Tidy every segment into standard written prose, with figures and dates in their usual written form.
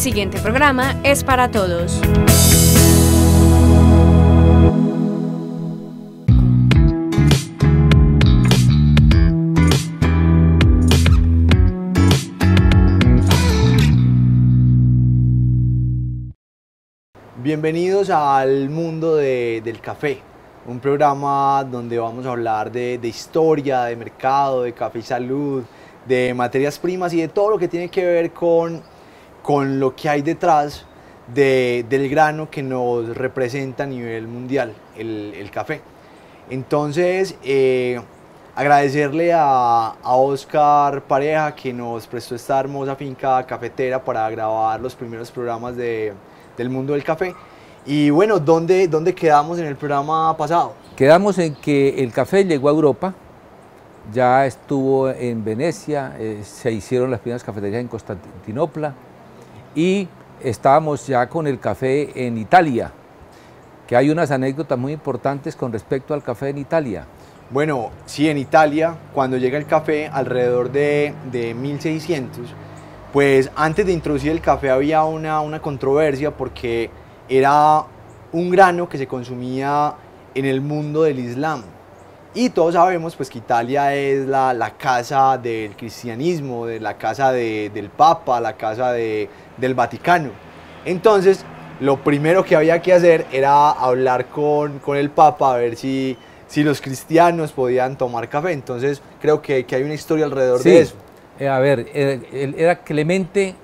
siguiente programa es para todos. Bienvenidos al mundo del café, un programa donde vamos a hablar de historia, de mercado, de café y salud, de materias primas y de todo lo que tiene que ver con lo que hay detrás del grano que nos representa a nivel mundial, el café. Entonces, agradecerle a Oscar Pareja que nos prestó esta hermosa finca cafetera para grabar los primeros programas del mundo del café. Y bueno, ¿dónde quedamos en el programa pasado? Quedamos en que el café llegó a Europa, ya estuvo en Venecia, se hicieron las primeras cafeterías en Constantinopla y estábamos ya con el café en Italia, que hay unas anécdotas muy importantes con respecto al café en Italia. Bueno, sí, en Italia, cuando llega el café alrededor de 1600, pues antes de introducir el café había una controversia porque era un grano que se consumía en el mundo del Islam. Y todos sabemos pues, que Italia es la casa del cristianismo, la casa del Papa, la casa del Vaticano. Entonces, lo primero que había que hacer era hablar con el Papa a ver si los cristianos podían tomar café. Entonces, creo que hay una historia alrededor de eso. A ver, era Clemente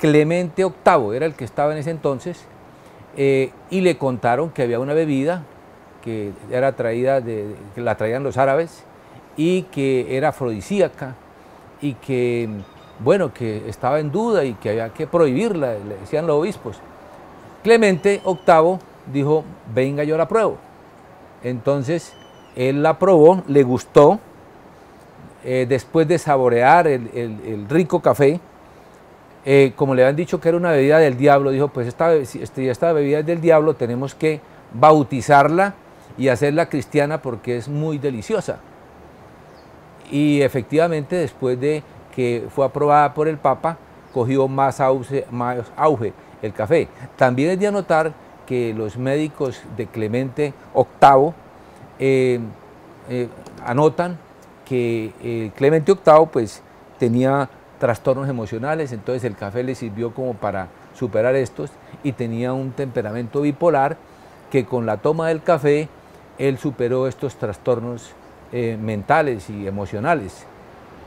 VIII, era el que estaba en ese entonces, y le contaron que había una bebida que era traída que la traían los árabes y que era afrodisíaca y que, bueno, que estaba en duda y que había que prohibirla, le decían los obispos. Clemente VIII dijo, venga, yo la pruebo. Entonces, él la probó, le gustó. Después de saborear el rico café, como le habían dicho que era una bebida del diablo, dijo, pues esta bebida es del diablo, tenemos que bautizarla y hacerla cristiana porque es muy deliciosa. Y efectivamente, después de que fue aprobada por el Papa, cogió más auge el café. También es de anotar que los médicos de Clemente VIII anotan que Clemente VIII pues, tenía trastornos emocionales, entonces el café le sirvió como para superar estos y tenía un temperamento bipolar que con la toma del café él superó estos trastornos mentales y emocionales.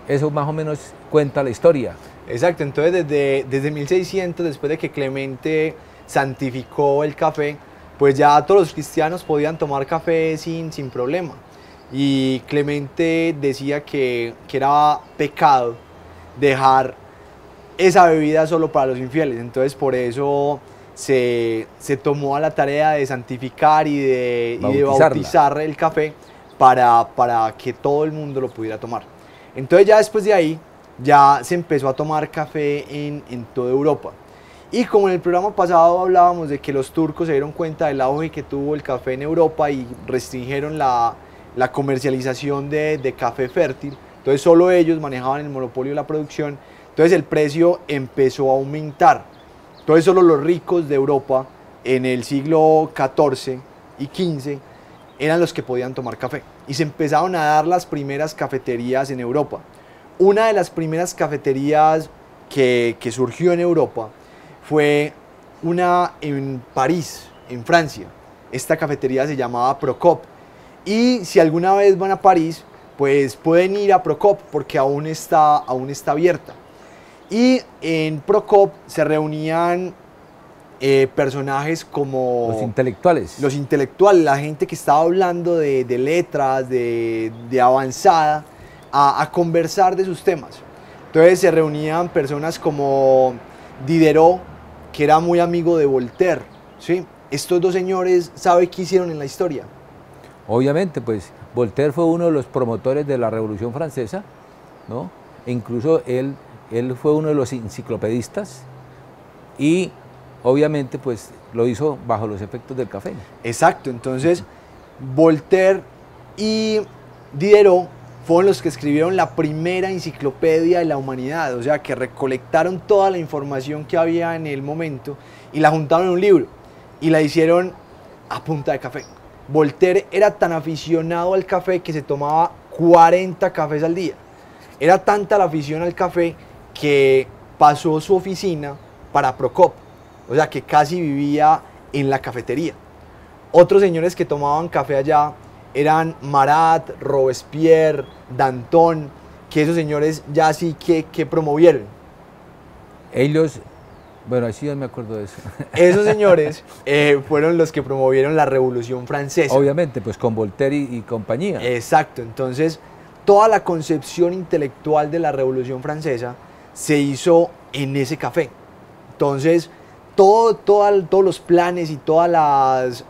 Eso más o menos cuenta la historia. Exacto, entonces desde 1600, después de que Clemente santificó el café, pues ya todos los cristianos podían tomar café sin problema. Y Clemente decía que era pecado dejar esa bebida solo para los infieles, entonces por eso se tomó a la tarea de santificar y de bautizar el café para que todo el mundo lo pudiera tomar. Entonces ya después de ahí ya se empezó a tomar café en toda Europa. Y como en el programa pasado hablábamos de que los turcos se dieron cuenta del auge que tuvo el café en Europa y restringieron la comercialización de café fértil, entonces solo ellos manejaban el monopolio de la producción, entonces el precio empezó a aumentar. Entonces solo los ricos de Europa en el siglo XIV y XV eran los que podían tomar café y se empezaron a dar las primeras cafeterías en Europa. Una de las primeras cafeterías que surgió en Europa fue una en París, en Francia. Esta cafetería se llamaba Procop. Y si alguna vez van a París, pues pueden ir a Procop porque aún está abierta. Y en Procop se reunían personajes como... Los intelectuales. Los intelectuales, la gente que estaba hablando de letras, de avanzada, a conversar de sus temas. Entonces se reunían personas como Diderot, que era muy amigo de Voltaire, ¿sí? Estos dos señores, ¿sabe qué hicieron en la historia? Obviamente, pues Voltaire fue uno de los promotores de la Revolución Francesa, ¿no? E incluso él fue uno de los enciclopedistas y obviamente pues lo hizo bajo los efectos del café. Exacto, entonces Voltaire y Diderot fueron los que escribieron la primera enciclopedia de la humanidad, o sea, que recolectaron toda la información que había en el momento y la juntaron en un libro y la hicieron a punta de café. Voltaire era tan aficionado al café que se tomaba 40 cafés al día. Era tanta la afición al café que pasó su oficina para Procop, o sea, que casi vivía en la cafetería. Otros señores que tomaban café allá eran Marat, Robespierre, Danton, que esos señores ya sí que promovieron. Ellos, bueno, así yo me acuerdo de eso. Esos señores fueron los que promovieron la Revolución Francesa. Obviamente, pues con Voltaire y compañía. Exacto, entonces toda la concepción intelectual de la Revolución Francesa se hizo en ese café. Entonces, todos los planes y todos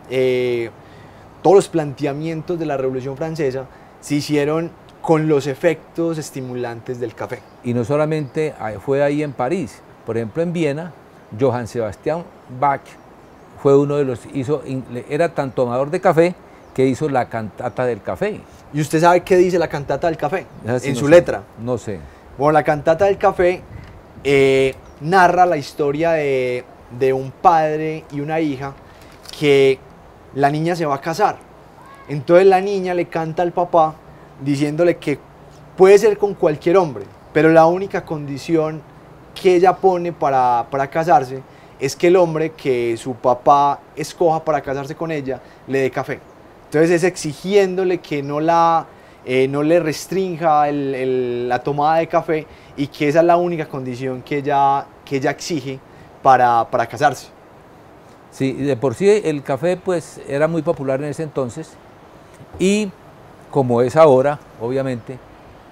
los planteamientos de la Revolución Francesa se hicieron con los efectos estimulantes del café. Y no solamente fue ahí en París, por ejemplo en Viena, Johann Sebastian Bach fue uno de los, era tan tomador de café que hizo la cantata del café. ¿Y usted sabe qué dice la cantata del café en su sé, letra? No sé. Bueno, la cantata del café narra la historia de un padre y una hija que la niña se va a casar. Entonces la niña le canta al papá diciéndole que puede ser con cualquier hombre, pero la única condición que ella pone para casarse es que el hombre que su papá escoja para casarse con ella le dé café. Entonces es exigiéndole que no le restrinja la tomada de café y que esa es la única condición que ella exige para casarse. Sí, de por sí el café pues era muy popular en ese entonces y como es ahora, obviamente,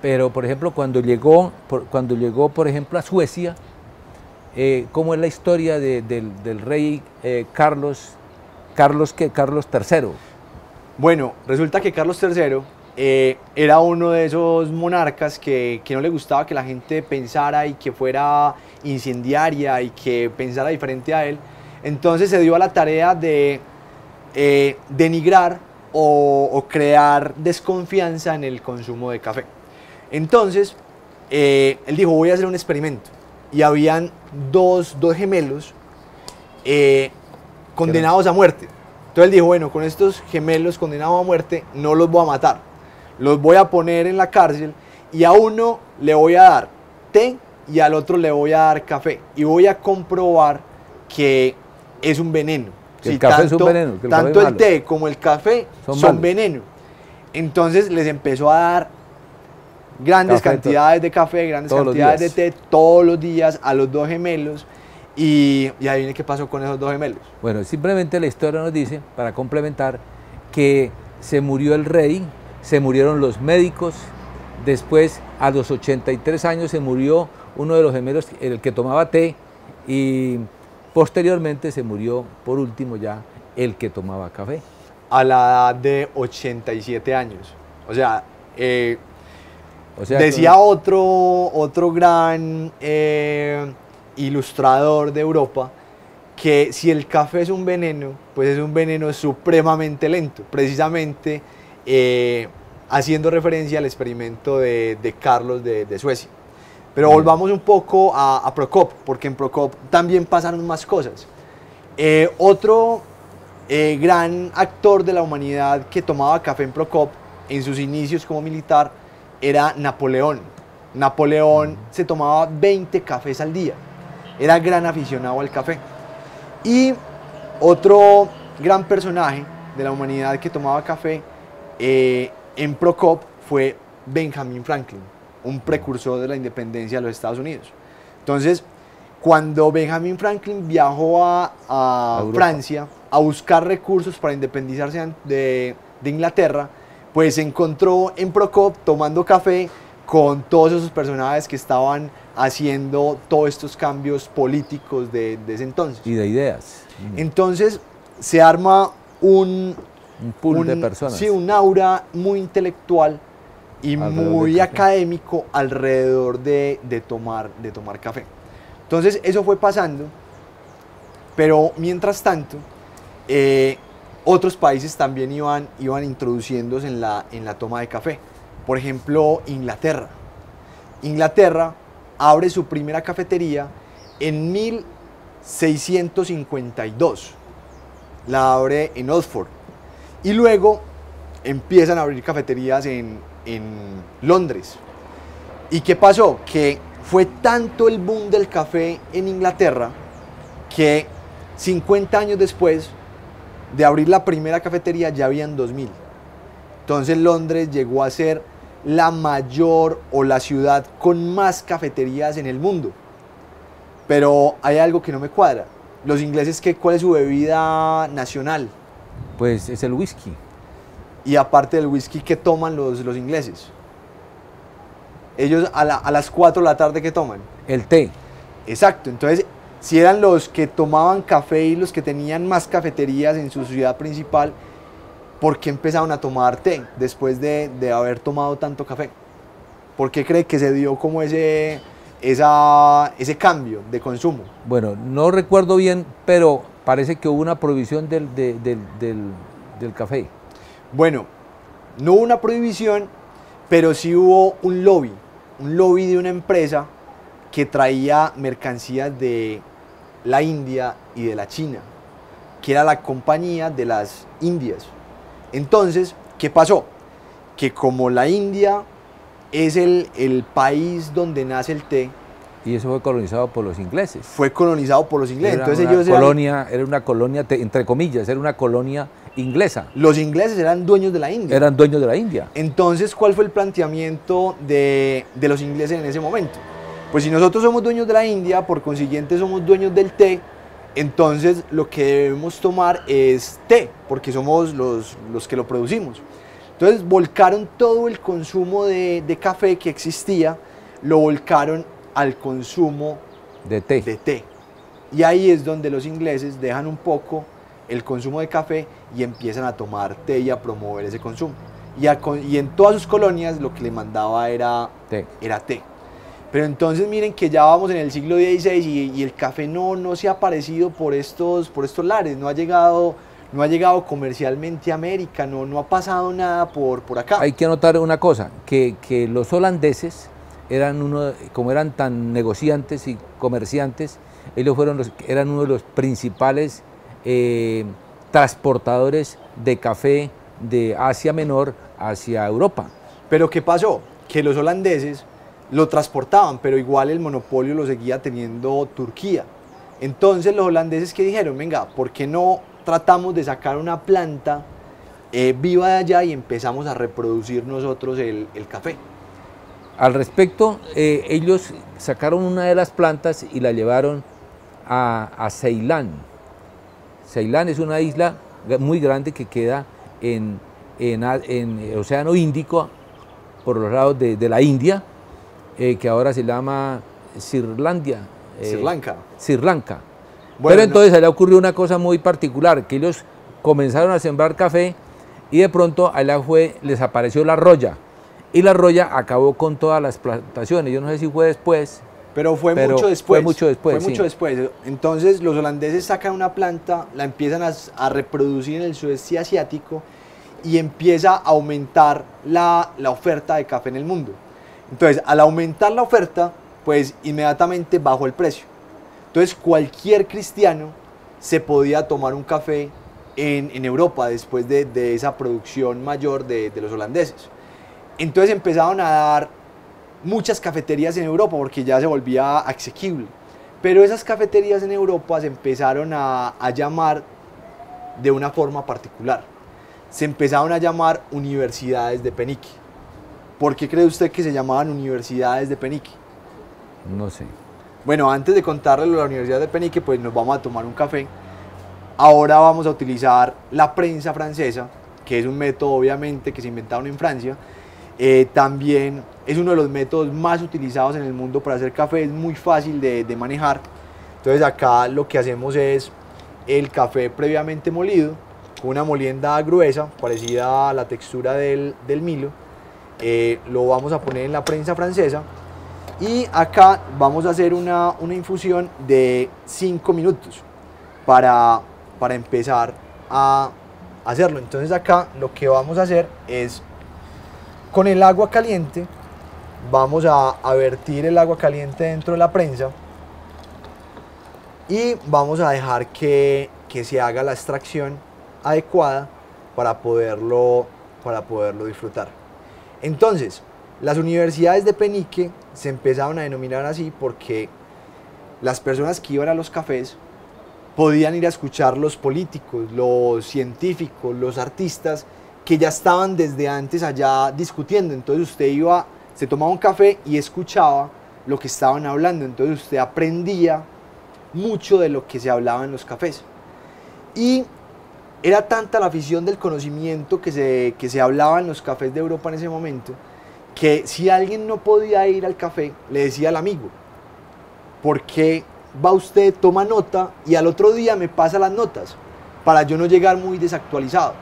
pero por ejemplo cuando llegó por ejemplo a Suecia, ¿cómo es la historia del rey Carlos III? Bueno, resulta que Carlos III era uno de esos monarcas que no le gustaba que la gente pensara y que fuera incendiaria y que pensara diferente a él. Entonces se dio a la tarea de denigrar o crear desconfianza en el consumo de café. Entonces él dijo, voy a hacer un experimento. Y habían dos gemelos condenados a muerte. Entonces él dijo, bueno, con estos gemelos condenados a muerte no los voy a matar. Los voy a poner en la cárcel y a uno le voy a dar té y al otro le voy a dar café. Y voy a comprobar que es un veneno. El café es un veneno. Tanto el té como el café son veneno. Entonces les empezó a dar grandes cantidades de café, grandes cantidades de té todos los días a los dos gemelos. Y ahí viene qué pasó con esos dos gemelos. Bueno, simplemente la historia nos dice, para complementar, que se murió el rey, se murieron los médicos, después a los 83 años se murió uno de los gemelos, el que tomaba té, y posteriormente se murió por último ya el que tomaba café. A la edad de 87 años. O sea decía otro gran ilustrador de Europa que si el café es un veneno, pues es un veneno supremamente lento, precisamente haciendo referencia al experimento de Carlos de Suecia. Pero volvamos un poco a Procop, porque en Procop también pasaron más cosas. Otro gran actor de la humanidad que tomaba café en Procop en sus inicios como militar era Napoleón. Napoleón se tomaba 20 cafés al día. Era gran aficionado al café. Y otro gran personaje de la humanidad que tomaba café en Procop fue Benjamin Franklin, un precursor de la independencia de los Estados Unidos. Entonces, cuando Benjamin Franklin viajó a Francia a buscar recursos para independizarse de Inglaterra, pues se encontró en Procop tomando café con todos esos personajes que estaban haciendo todos estos cambios políticos de ese entonces. Y de ideas. Entonces se arma un pool de personas. Sí, un aura muy intelectual y muy académico alrededor de tomar café. Entonces eso fue pasando, pero mientras tanto otros países también iban introduciéndose en la toma de café. Por ejemplo, Inglaterra. Inglaterra abre su primera cafetería en 1652. La abre en Oxford. Y luego empiezan a abrir cafeterías en Londres. ¿Y qué pasó? Que fue tanto el boom del café en Inglaterra que 50 años después de abrir la primera cafetería ya habían 2000. Entonces Londres llegó a ser la mayor o la ciudad con más cafeterías en el mundo. Pero hay algo que no me cuadra. Los ingleses, ¿cuál es su bebida nacional? Pues es el whisky. Y aparte del whisky, ¿qué toman los ingleses? Ellos a las 4 de la tarde, ¿qué toman? El té. Exacto, entonces si eran los que tomaban café y los que tenían más cafeterías en su ciudad principal, ¿por qué empezaron a tomar té después de haber tomado tanto café? ¿Por qué cree que se dio como ese cambio de consumo? Bueno, no recuerdo bien, pero parece que hubo una prohibición del café. Bueno, no hubo una prohibición, pero sí hubo un lobby de una empresa que traía mercancías de la India y de la China, que era la compañía de las Indias. Entonces, ¿qué pasó? Que como la India es el país donde nace el té, y eso fue colonizado por los ingleses. Fue colonizado por los ingleses. Entonces era una colonia, entre comillas, era una colonia inglesa. Los ingleses eran dueños de la India. Eran dueños de la India. Entonces, ¿cuál fue el planteamiento de los ingleses en ese momento? Pues si nosotros somos dueños de la India, por consiguiente somos dueños del té, entonces lo que debemos tomar es té, porque somos los que lo producimos. Entonces volcaron todo el consumo de café que existía, lo volcaron al consumo de té. Y ahí es donde los ingleses dejan un poco el consumo de café y empiezan a tomar té y a promover ese consumo. Y en todas sus colonias lo que le mandaba era té. Pero entonces miren que ya vamos en el siglo XVI y el café no se ha aparecido por estos lares, no ha llegado comercialmente a América, no ha pasado nada por acá. Hay que anotar una cosa, que los holandeses como eran tan negociantes y comerciantes, ellos eran uno de los principales transportadores de café de Asia Menor hacia Europa. Pero ¿qué pasó? Que los holandeses lo transportaban, pero igual el monopolio lo seguía teniendo Turquía. Entonces los holandeses que dijeron, venga, ¿por qué no tratamos de sacar una planta viva de allá y empezamos a reproducir nosotros el café? Al respecto, ellos sacaron una de las plantas y la llevaron a Ceilán. Ceilán es una isla muy grande que queda en el Océano Índico, por los lados de la India, que ahora se llama Sri Lanka. Bueno, pero entonces allá ocurrió una cosa muy particular, que ellos comenzaron a sembrar café y de pronto allá les apareció la roya, y la roya acabó con todas las plantaciones. Yo no sé si fue después. Pero fue mucho después. Fue mucho después. Entonces los holandeses sacan una planta, la empiezan a reproducir en el sudeste asiático y empieza a aumentar la oferta de café en el mundo. Entonces, al aumentar la oferta, pues inmediatamente bajó el precio. Entonces, cualquier cristiano se podía tomar un café en Europa después de esa producción mayor de los holandeses. Entonces empezaron a dar muchas cafeterías en Europa porque ya se volvía asequible. Pero esas cafeterías en Europa se empezaron a llamar de una forma particular. Se empezaron a llamar universidades de penique. ¿Por qué cree usted que se llamaban universidades de penique? No sé. Bueno, antes de contarles lo de la Universidad de Penique, pues nos vamos a tomar un café. Ahora vamos a utilizar la prensa francesa, que es un método obviamente que se inventaron en Francia. También es uno de los métodos más utilizados en el mundo para hacer café, es muy fácil de manejar. Entonces acá lo que hacemos es el café previamente molido, con una molienda gruesa, parecida a la textura del Milo. Lo vamos a poner en la prensa francesa y acá vamos a hacer una infusión de 5 minutos para empezar a hacerlo. Entonces acá lo que vamos a hacer es Con el agua caliente vamos a vertir el agua caliente dentro de la prensa y vamos a dejar que se haga la extracción adecuada para poderlo disfrutar. Entonces, las universidades de Penique se empezaron a denominar así porque las personas que iban a los cafés podían ir a escuchar los políticos, los científicos, los artistas que ya estaban desde antes allá discutiendo. Entonces usted iba, se tomaba un café y escuchaba lo que estaban hablando. Entonces usted aprendía mucho de lo que se hablaba en los cafés. Y era tanta la afición del conocimiento que se hablaba en los cafés de Europa en ese momento, que si alguien no podía ir al café, le decía al amigo, ¿por qué va usted, toma nota y al otro día me pasa las notas para yo no llegar muy desactualizado?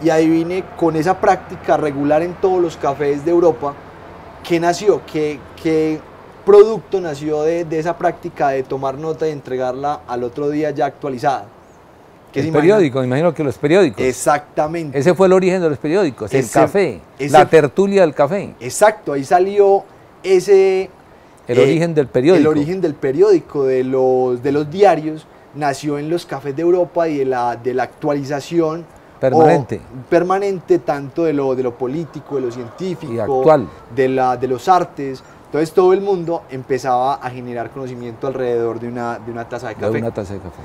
Y adivine, con esa práctica regular en todos los cafés de Europa, ¿qué nació? ¿Qué producto nació de esa práctica de tomar nota y entregarla al otro día ya actualizada? El periódico, me imagino que los periódicos. Exactamente. Ese fue el origen de los periódicos, el café, la tertulia del café. Exacto, ahí salió el origen del periódico. El origen del periódico, de los diarios, nació en los cafés de Europa y de la actualización permanente tanto de lo político, de lo científico, y actual, de los artes. Entonces todo el mundo empezaba a generar conocimiento alrededor de una taza de café. De una taza de café.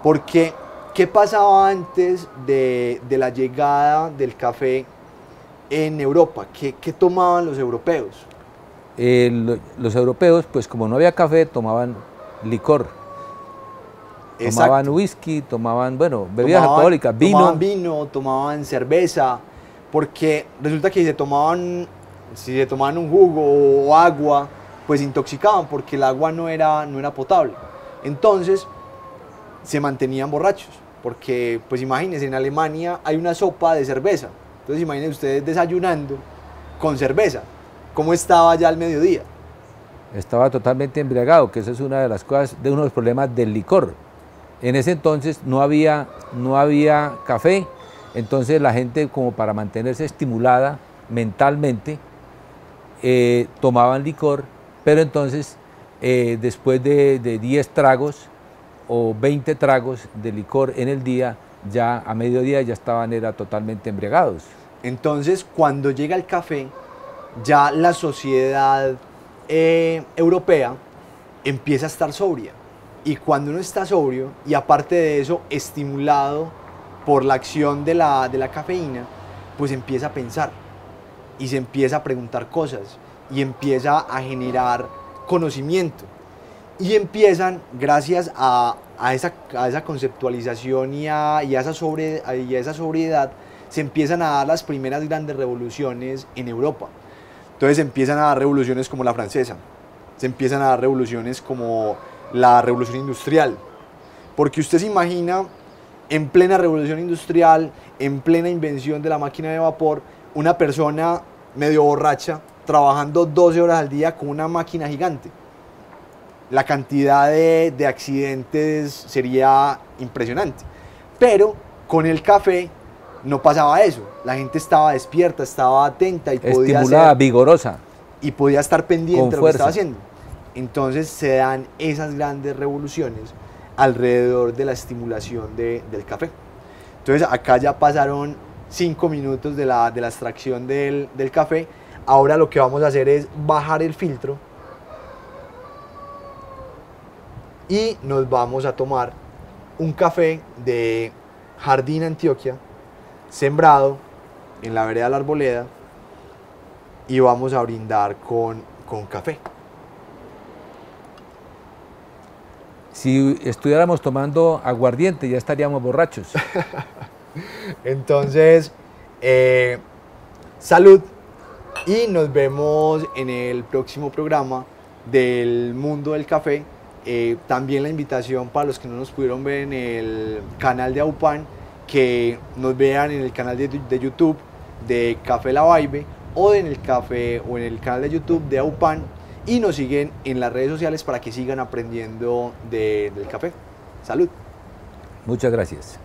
Porque, ¿qué pasaba antes de la llegada del café en Europa? ¿Qué tomaban los europeos? Los europeos, pues como no había café, tomaban licor. Exacto. Tomaban whisky, tomaban, bueno, bebidas alcohólicas, vino. Tomaban vino, tomaban cerveza, porque resulta que si se tomaban un jugo o agua, pues se intoxicaban porque el agua no era potable. Entonces, se mantenían borrachos, porque pues imagínense, en Alemania hay una sopa de cerveza. Entonces imagínense ustedes desayunando con cerveza. ¿Cómo estaba ya al mediodía? Estaba totalmente embriagado, que esa es una de las cosas, de uno de los problemas del licor. En ese entonces no había café, entonces la gente, como para mantenerse estimulada mentalmente, tomaban licor, pero entonces después de 10 tragos o 20 tragos de licor en el día, ya a mediodía ya era totalmente embriagados. Entonces, cuando llega el café, ya la sociedad europea empieza a estar sobria. Y cuando uno está sobrio, y aparte de eso, estimulado por la acción de la cafeína, pues empieza a pensar y se empieza a preguntar cosas y empieza a generar conocimiento. Y empiezan, gracias a esa conceptualización y a esa sobriedad, se empiezan a dar las primeras grandes revoluciones en Europa. Entonces se empiezan a dar revoluciones como la francesa, se empiezan a dar revoluciones como la revolución industrial. Porque usted se imagina, en plena revolución industrial, en plena invención de la máquina de vapor, una persona medio borracha trabajando 12 horas al día con una máquina gigante. La cantidad de accidentes sería impresionante. Pero con el café no pasaba eso. La gente estaba despierta, estaba atenta y podía estimulada, vigorosa. Y podía estar pendiente de lo que estaba fuerza. haciendo. Entonces se dan esas grandes revoluciones alrededor de la estimulación del café. Entonces acá ya pasaron 5 minutos de la extracción del café. Ahora lo que vamos a hacer es bajar el filtro y nos vamos a tomar un café de Jardín Antioquia, sembrado en la vereda de la Arboleda, y vamos a brindar con café. Si estuviéramos tomando aguardiente ya estaríamos borrachos. Entonces, salud, y nos vemos en el próximo programa del mundo del café. También la invitación para los que no nos pudieron ver en el canal de AUPAN, que nos vean en el canal de YouTube de Café La Vibe o en el canal de YouTube de AUPAN, y nos siguen en las redes sociales para que sigan aprendiendo del café. Salud. Muchas gracias.